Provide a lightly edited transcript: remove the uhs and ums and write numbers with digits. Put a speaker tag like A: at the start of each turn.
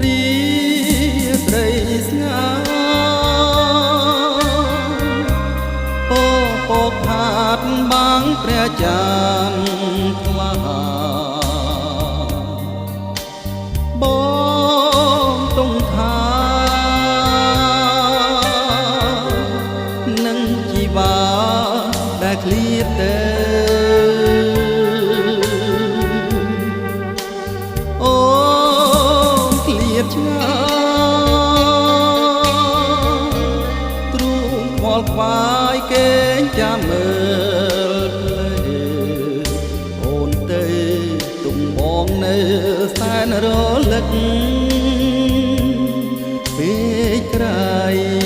A: រីត្រីស្ងោពោពកខាតបាំងព្រះចានថ្លាបងទុំថានឹងជីវ៉ាដែលឃ្លាតទៅអូឃ្លាតឆ្ងាយទ្រូងខ្វល់ខ្វាយគេងចាំមើលភ្លេអូនទៅទុំបងនៅសែនរលឹកពេកក្រៃ